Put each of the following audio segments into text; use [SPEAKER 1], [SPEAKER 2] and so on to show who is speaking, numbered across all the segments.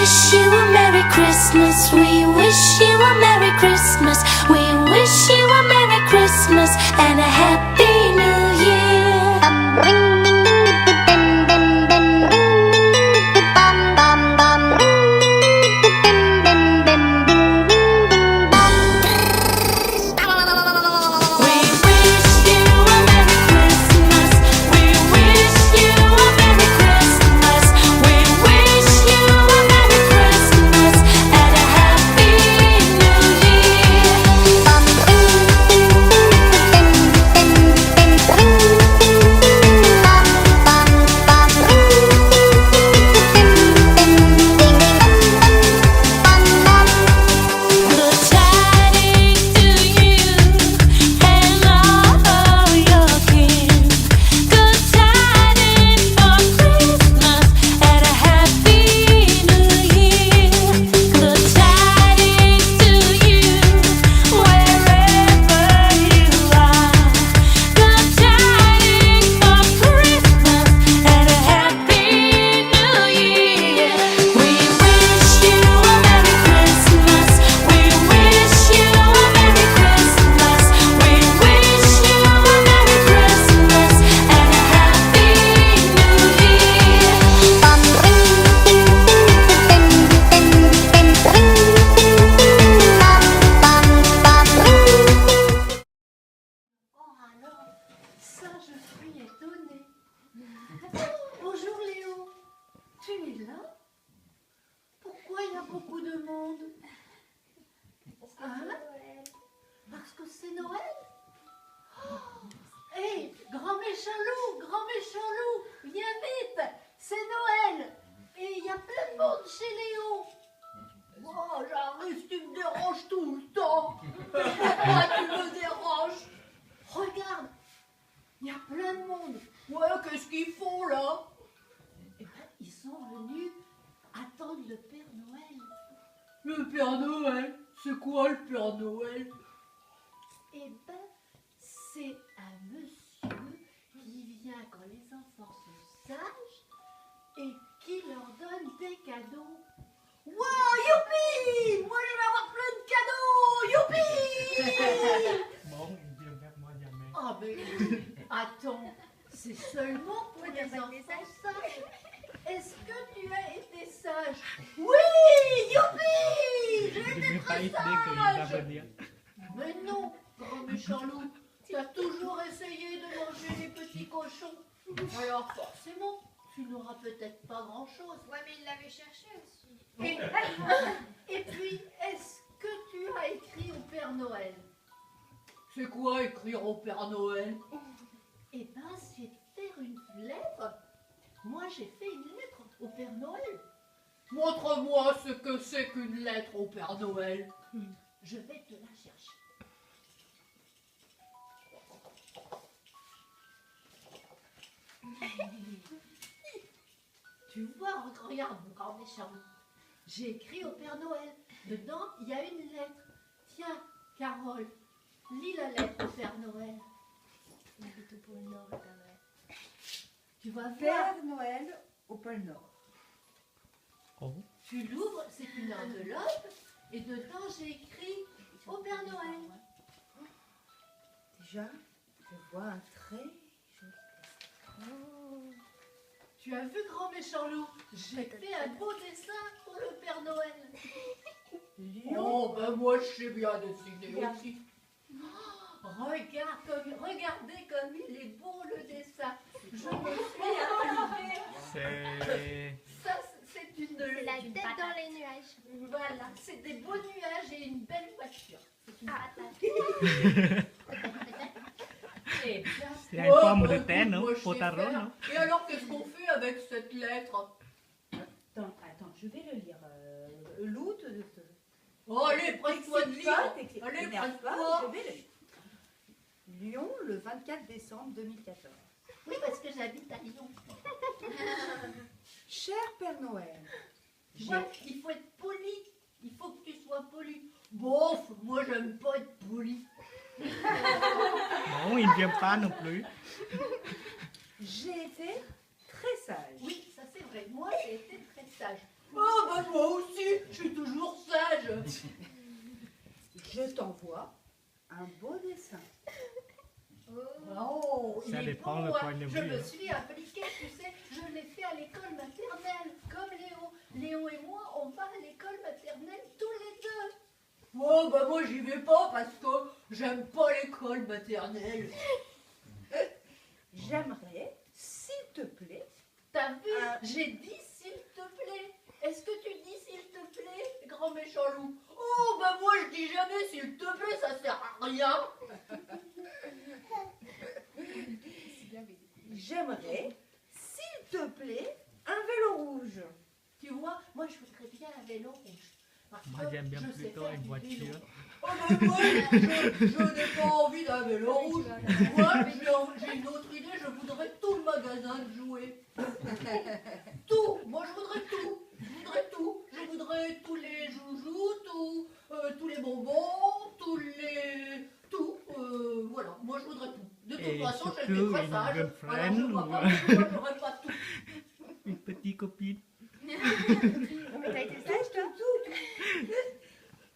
[SPEAKER 1] wish you a Merry Christmas. We wish you a Merry Christmas. We wish you a Merry Christmas and a Happy New Year.
[SPEAKER 2] Ça, je suis étonnée. Bonjour Léo. Tu es là? Pourquoi il y a beaucoup de monde? Hein? Parce que c'est Noël? Hé, grand méchant loup, viens vite, c'est Noël. Et il y a plein de monde chez Léo. Oh, j'arrive, tu me déranges tout le temps. Pourquoi tu me déranges? Regarde. Il y a plein de monde. Ouais, qu'est-ce qu'ils font là? Eh bien, ils sont venus attendre le Père Noël. Le Père Noël? C'est quoi le Père Noël? Eh bien, c'est un monsieur qui vient quand les enfants sont sages et qui leur donne des cadeaux. Wow, youpi! Moi, je vais avoir plein de cadeaux! Youpi!
[SPEAKER 3] Bon, il vient vers moi jamais.
[SPEAKER 2] Ah, mais attends, c'est seulement pour les enfants sages. Est-ce que tu as été sage? Oui, youpi! J'ai été très sage! Mais non, grand méchant loup, tu as toujours essayé de manger les petits cochons. Alors forcément, tu n'auras peut-être pas grand-chose.
[SPEAKER 4] Ouais, mais il l'avait cherché aussi.
[SPEAKER 2] Et puis, est-ce que tu as écrit au Père Noël? C'est quoi écrire au Père Noël? Eh ben, c'est faire une lettre. Moi, j'ai fait une lettre au Père Noël. Montre-moi ce que c'est qu'une lettre au Père Noël. Je vais te la chercher. Tu vois, regarde mon grand méchant. J'ai écrit au Père Noël. Dedans, il y a une lettre. Tiens, Carole, lis la lettre au Père Noël. Tu vas voir.
[SPEAKER 5] Père Noël au pôle Nord.
[SPEAKER 3] Oh.
[SPEAKER 2] Tu l'ouvres, c'est une enveloppe. Et dedans, j'ai écrit au Père Noël.
[SPEAKER 5] Déjà, je vois un très joli dessin.
[SPEAKER 2] Tu as vu, grand méchant loup? J'ai fait un beau dessin pour le Père Noël. Oh, ben moi, je sais bien dessiner aussi. Regardez comme il est beau le dessin. Je me suis appliquée.
[SPEAKER 3] C'est...
[SPEAKER 2] Ça, c'est une
[SPEAKER 4] La
[SPEAKER 2] une
[SPEAKER 4] tête
[SPEAKER 2] patate.
[SPEAKER 4] dans les nuages.
[SPEAKER 2] Voilà, c'est des beaux nuages et une belle voiture. C'est une patate. Eh bien,
[SPEAKER 3] C'est un pomme de
[SPEAKER 2] écoute,
[SPEAKER 3] terre, non?
[SPEAKER 2] moi, je sais
[SPEAKER 3] Potaro,
[SPEAKER 2] faire.
[SPEAKER 3] non?
[SPEAKER 2] Et alors, qu'est-ce qu'on fait avec cette lettre?
[SPEAKER 5] Attends, je vais le lire. L'août de...
[SPEAKER 2] Oh, allez, prête-toi de lire. Allez,
[SPEAKER 5] T'énerve pas,
[SPEAKER 2] prête-toi.
[SPEAKER 5] je vais le lire. Lyon, le 24 décembre 2014.
[SPEAKER 2] Oui, parce que j'habite à Lyon.
[SPEAKER 5] Cher Père Noël,
[SPEAKER 2] Ouais, il faut être poli. Il faut que tu sois poli. Bon, moi, j'aime pas être poli.
[SPEAKER 3] Non, il ne vient pas non plus.
[SPEAKER 5] j'ai été très sage.
[SPEAKER 2] Oui, ça c'est vrai. Moi, j'ai été très sage. Oh, bah moi aussi, je suis toujours sage.
[SPEAKER 5] Je t'envoie un beau dessin.
[SPEAKER 2] Oh, il
[SPEAKER 3] Ça
[SPEAKER 2] est
[SPEAKER 3] dépend
[SPEAKER 2] beau,
[SPEAKER 3] le
[SPEAKER 2] hein.
[SPEAKER 3] point de
[SPEAKER 2] Je
[SPEAKER 3] vue,
[SPEAKER 2] me
[SPEAKER 3] hein.
[SPEAKER 2] suis appliquée, tu sais, je l'ai fait à l'école maternelle, comme Léo. Léo et moi, on va à l'école maternelle tous les deux. Oh, bah moi j'y vais pas parce que j'aime pas l'école maternelle.
[SPEAKER 5] J'aimerais, s'il te plaît,
[SPEAKER 2] T'as vu, j'ai dit s'il te plaît. Est-ce que tu dis s'il te plaît, grand méchant loup? Oh, bah moi je dis jamais s'il te plaît, ça sert à rien.
[SPEAKER 5] j'aimerais, s'il te plaît, un vélo rouge.
[SPEAKER 2] Tu vois, moi je voudrais bien un vélo rouge. Parce
[SPEAKER 3] Moi
[SPEAKER 2] que
[SPEAKER 3] j'aime bien
[SPEAKER 2] je sais
[SPEAKER 3] plutôt
[SPEAKER 2] faire
[SPEAKER 3] une
[SPEAKER 2] du vélo.
[SPEAKER 3] voiture.
[SPEAKER 2] Oh mais moi, je n'ai pas envie d'un vélo rouge. Moi, j'ai une autre idée, je voudrais tout le magasin de jouets. Tout, moi je voudrais tout. Je voudrais tous les joujoux, tous les bonbons, tout. Voilà, moi je voudrais tout. De toute
[SPEAKER 3] Et
[SPEAKER 2] façon,
[SPEAKER 3] surtout
[SPEAKER 2] j'étais très
[SPEAKER 3] une
[SPEAKER 2] sage.
[SPEAKER 3] girlfriend
[SPEAKER 2] Alors je vois
[SPEAKER 3] ou-
[SPEAKER 2] pas pourquoi j'aurais pas tout.
[SPEAKER 3] Une petite copine.
[SPEAKER 4] Mais t'as été sage, toi?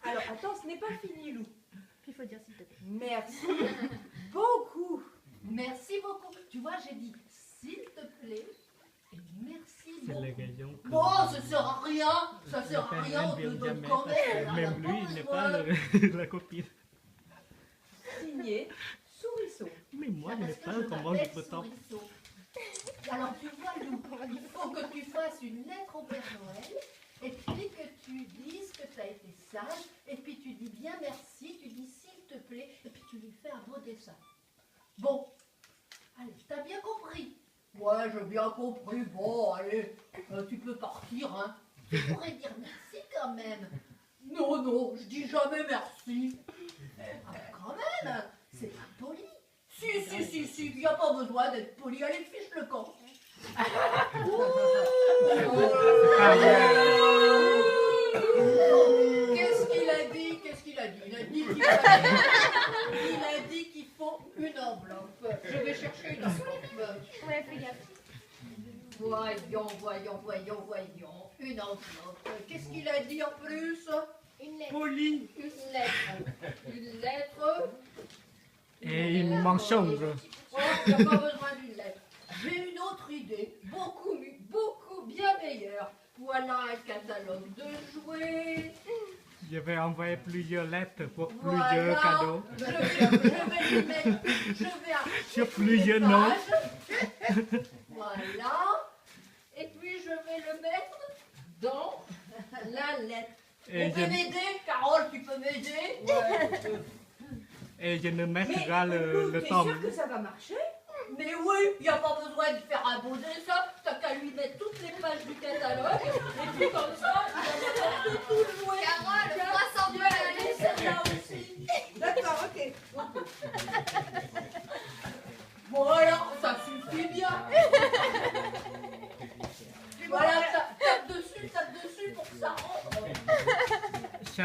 [SPEAKER 5] Alors, attends, ce n'est pas fini, Lou.
[SPEAKER 4] Il faut dire s'il te plaît.
[SPEAKER 5] Merci beaucoup.
[SPEAKER 2] Merci beaucoup. Tu vois, j'ai dit s'il te plaît et merci
[SPEAKER 3] C'est
[SPEAKER 2] beaucoup.
[SPEAKER 3] l'occasion que
[SPEAKER 2] Bon, ça sert à rien. Ça
[SPEAKER 3] le
[SPEAKER 2] sert à
[SPEAKER 3] père
[SPEAKER 2] rien, on te
[SPEAKER 3] vienne
[SPEAKER 2] donne
[SPEAKER 3] jamais
[SPEAKER 2] quand
[SPEAKER 3] parce que
[SPEAKER 2] même.
[SPEAKER 3] même lui, il n'est pas la copine.
[SPEAKER 5] Signé Souriceau.
[SPEAKER 3] Mais moi, je
[SPEAKER 2] Parce
[SPEAKER 3] n'ai
[SPEAKER 2] que
[SPEAKER 3] pas
[SPEAKER 2] je
[SPEAKER 3] comment je
[SPEAKER 2] m'appelle
[SPEAKER 3] peux t'en...
[SPEAKER 2] Souriceau. Alors tu vois, Lou, il faut que tu fasses une lettre au Père Noël et puis que tu dises que tu as été sage et puis tu dis bien merci, tu dis s'il te plaît et puis tu lui fais un beau dessin. Bon, allez, t'as bien compris? Ouais, j'ai bien compris. Bon, allez, tu peux partir, hein. Tu pourrais dire merci quand même. Non, je dis jamais merci. Ah, quand même, c'est pas poli. Si, il n'y a pas besoin d'être poli. Allez, fiche le camp. Qu'est-ce qu'il a dit? Il a dit qu'il faut une enveloppe. Je vais chercher une enveloppe.
[SPEAKER 4] Ouais, fais gaffe.
[SPEAKER 2] Voyons. Une enveloppe. Qu'est-ce qu'il a dit en plus?
[SPEAKER 4] Une lettre.
[SPEAKER 3] Poli.
[SPEAKER 2] Une lettre.
[SPEAKER 3] Et une mention.
[SPEAKER 2] Oh, il n'y a pas besoin d'une lettre. J'ai une autre idée, beaucoup bien meilleure. Voilà un catalogue de jouets.
[SPEAKER 3] Je vais envoyer plusieurs lettres pour
[SPEAKER 2] Voilà.
[SPEAKER 3] plusieurs cadeaux.
[SPEAKER 2] Je vais lui mettre,
[SPEAKER 3] Sur plusieurs noms.
[SPEAKER 2] Voilà. Et puis je vais le mettre dans la lettre.
[SPEAKER 3] Et
[SPEAKER 2] On peut m'aider, Carole, tu peux m'aider?
[SPEAKER 3] Et je ne
[SPEAKER 5] Mais
[SPEAKER 3] mettrai
[SPEAKER 5] Lou,
[SPEAKER 3] le
[SPEAKER 5] t'es
[SPEAKER 3] tome.
[SPEAKER 5] sûr que ça va marcher?
[SPEAKER 2] Mais oui, il n'y a pas besoin de faire un beau dessin, t'as qu'à lui mettre toutes les pages du catalogue, et puis comme ça, il va mettre tout le jouet.
[SPEAKER 4] Carole,
[SPEAKER 2] Tiens,
[SPEAKER 4] 300
[SPEAKER 2] Dieu, allez, celle-là aussi.
[SPEAKER 5] D'accord, ok.
[SPEAKER 2] Bon alors, ça suffit bien. Voilà, tape dessus pour que ça rentre.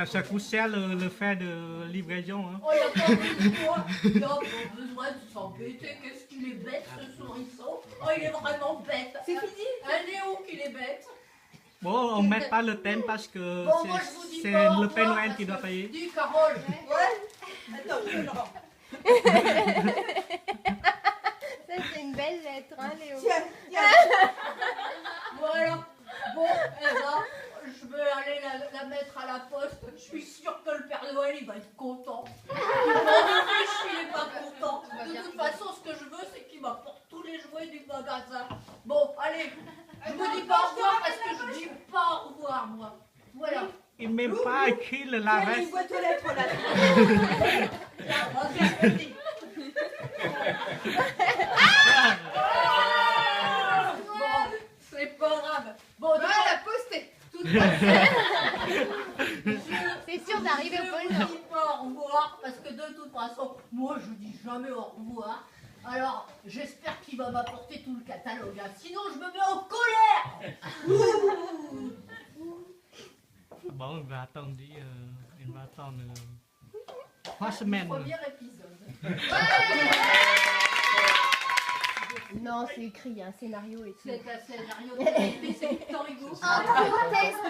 [SPEAKER 3] Ça coûte cher le fait de livraison. Hein.
[SPEAKER 2] Oh, il n'y a pas besoin de s'embêter. Qu'est-ce qu'il est bête, ce souriceau. Oh, il est vraiment bête.
[SPEAKER 5] C'est fini?
[SPEAKER 2] Un Léo qu'il est bête.
[SPEAKER 3] Bon, on ne met pas le thème parce que
[SPEAKER 2] Bon, moi, je vous dis
[SPEAKER 3] c'est
[SPEAKER 2] pas au
[SPEAKER 3] le Père
[SPEAKER 2] revoir,
[SPEAKER 3] Noël
[SPEAKER 2] parce
[SPEAKER 3] qui doit
[SPEAKER 2] que-
[SPEAKER 3] payer.
[SPEAKER 2] Dis, Carole.
[SPEAKER 5] Attends, je le rends.
[SPEAKER 4] Ça, c'est une belle lettre, hein, Léo?
[SPEAKER 5] Tiens.
[SPEAKER 2] Voilà. Bon, eh ben, je vais aller la mettre à la poste. Je suis sûre que le Père Noël, il va être content. Il n'est pas content. De toute façon, ce que je veux, c'est qu'il m'apporte tous les jouets du magasin. Bon, allez. Je vous dis pas au revoir parce que je dis pas au revoir, moi. Voilà.
[SPEAKER 3] Il n'a même pas écrit le
[SPEAKER 5] Tiens,
[SPEAKER 3] reste.
[SPEAKER 5] une boîte aux lettres là.
[SPEAKER 2] Bon, c'est pas grave. Bon, de
[SPEAKER 5] Voilà, posté.
[SPEAKER 2] toute façon,
[SPEAKER 4] C'est sûr d'arriver au
[SPEAKER 2] je
[SPEAKER 4] pôle
[SPEAKER 2] vous
[SPEAKER 4] Nord.
[SPEAKER 2] dis pas au revoir parce que de toute façon, moi je dis jamais au revoir. Alors, j'espère qu'il va m'apporter tout le catalogue. Hein. Sinon, je me mets en colère.
[SPEAKER 3] Bon, il va attendre 3 semaines.
[SPEAKER 2] Premier épisode.
[SPEAKER 4] Non, c'est écrit, il y a un scénario et tout.
[SPEAKER 2] C'est un scénario de c'est Victor Hugo.
[SPEAKER 4] Un test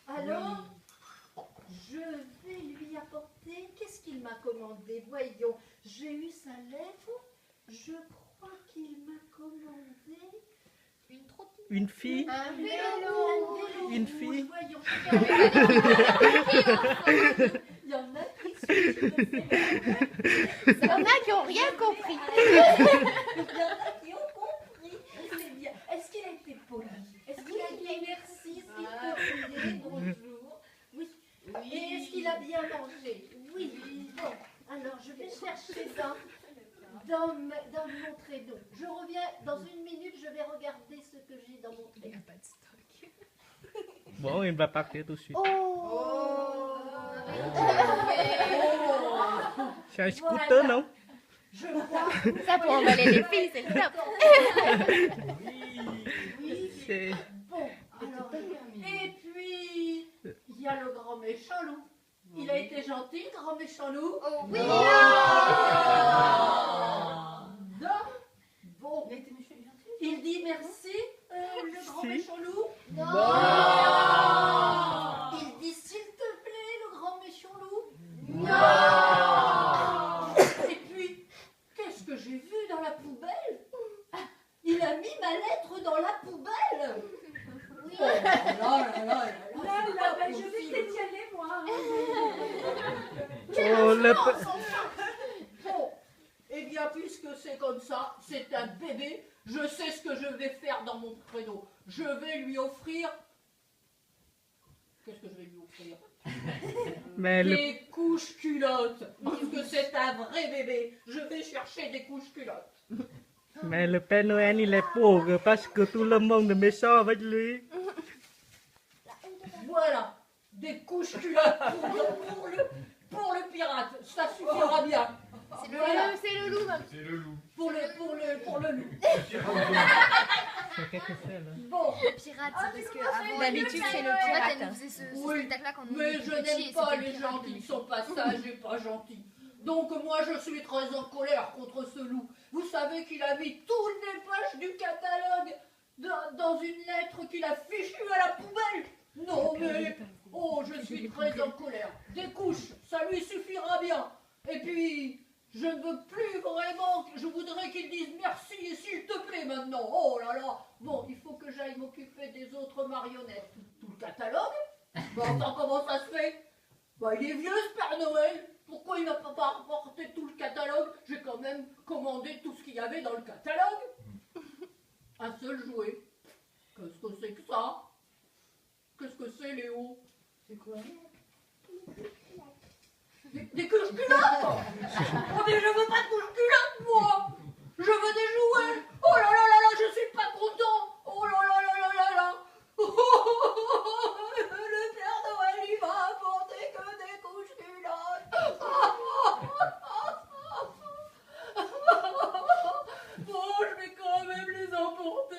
[SPEAKER 2] Alors, je vais lui apporter. Qu'est-ce qu'il m'a commandé? Voyons, j'ai eu sa lettre. Je crois qu'il m'a commandé
[SPEAKER 4] Une trottinette.
[SPEAKER 3] Une fille.
[SPEAKER 4] Un vélo.
[SPEAKER 3] Une fille.
[SPEAKER 2] Voyons. Il y en a qui sont.
[SPEAKER 4] Il y en a qui n'ont rien compris.
[SPEAKER 2] Il y en a qui ont compris. C'est bien. Est-ce qu'il a été poli? Est-ce qu'il a dit merci, s'il te plaît, bonjour? Oui. Et est-ce qu'il a bien mangé? Oui. Bon, alors je vais chercher dans mon traîneau. Je reviens dans une minute, je vais regarder ce que j'ai dans mon traîneau.
[SPEAKER 3] Bon, il va partir tout de suite. C'est un scooter, non?
[SPEAKER 2] Je crois.
[SPEAKER 4] Ça pour emballer les filles, c'est le top.
[SPEAKER 3] C'est...
[SPEAKER 2] Bon, alors, et puis, il y a le grand méchant loup. Il a été gentil, le grand méchant loup.
[SPEAKER 4] Oh oui.
[SPEAKER 2] Non. Bon, il dit merci, le grand méchant loup. Non. Il dit s'il te plaît, le grand méchant loup. Non. Et puis, qu'est-ce que j'ai vu dans la poubelle? Il a mis ma lettre dans la poubelle. Oui. Oh là là là là, ben, je vais peut-être y aller, moi.
[SPEAKER 3] Oh, le...
[SPEAKER 2] Bon, eh bien, puisque c'est comme ça, c'est un bébé, je sais ce que je vais faire dans mon traîneau. Je vais lui offrir... Qu'est-ce que je vais lui offrir?
[SPEAKER 3] Mais le...
[SPEAKER 2] Des couches culottes. Puisque c'est un vrai bébé, je vais chercher des couches culottes.
[SPEAKER 3] Mais le Père Noël, il est pauvre parce que tout le monde est méchant avec lui.
[SPEAKER 2] Voilà, des couches culottes pour le pirate. Ça suffira bien. Voilà.
[SPEAKER 4] C'est le loup, maman.
[SPEAKER 6] C'est le loup.
[SPEAKER 2] Pour le loup.
[SPEAKER 3] C'est quelque chose, là.
[SPEAKER 2] Bon,
[SPEAKER 7] Pirate, parce que avant,
[SPEAKER 4] D'habitude, c'est le
[SPEAKER 7] en fait,
[SPEAKER 4] pirate.
[SPEAKER 7] elle nous faisait ce
[SPEAKER 2] Oui,
[SPEAKER 7] spectacle-là quand on
[SPEAKER 2] mais
[SPEAKER 7] était
[SPEAKER 2] je
[SPEAKER 7] petits,
[SPEAKER 2] n'aime
[SPEAKER 7] et
[SPEAKER 2] pas
[SPEAKER 7] c'était
[SPEAKER 2] les
[SPEAKER 7] le
[SPEAKER 2] gens
[SPEAKER 7] pirate,
[SPEAKER 2] qui
[SPEAKER 7] le
[SPEAKER 2] sont pas sages et pas gentils. Donc moi je suis très en colère contre ce loup. Vous savez qu'il a mis toutes les pages du catalogue dans une lettre qu'il a fichue à la poubelle. Non mais, oh je suis très en colère. Des couches, ça lui suffira bien. Et puis, je ne veux plus vraiment, je voudrais qu'il dise merci s'il te plaît maintenant. Oh là là, bon il faut que j'aille m'occuper des autres marionnettes. Tout le catalogue. Bon, attends, comment ça se fait? Bah, il est vieux ce Père Noël. Pourquoi il n'a pas rapporté tout le catalogue? J'ai quand même commandé tout ce qu'il y avait dans le catalogue. Un seul jouet. Qu'est-ce que c'est que ça? Qu'est-ce que c'est, Léo? C'est quoi? Des couches culottes? Oh mais je veux pas de couches culottes, moi. Je veux des jouets. Oh là là là là, je suis pas content. Oh là là là là là là. Le Père Noël, il va apporter que des couches culottes. Bon, je vais quand même les emporter.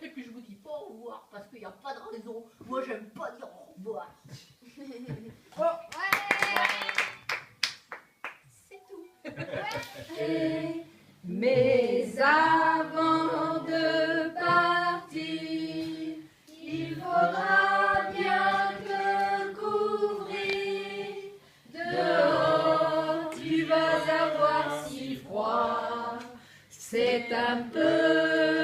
[SPEAKER 2] Et puis je vous dis pas au revoir parce qu'il n'y a pas de raison. Moi, j'aime pas dire au revoir. C'est tout.
[SPEAKER 5] Mais avant de partir, il faudra bien te couvrir. Dehors, tu vas avoir si froid. C'est un peu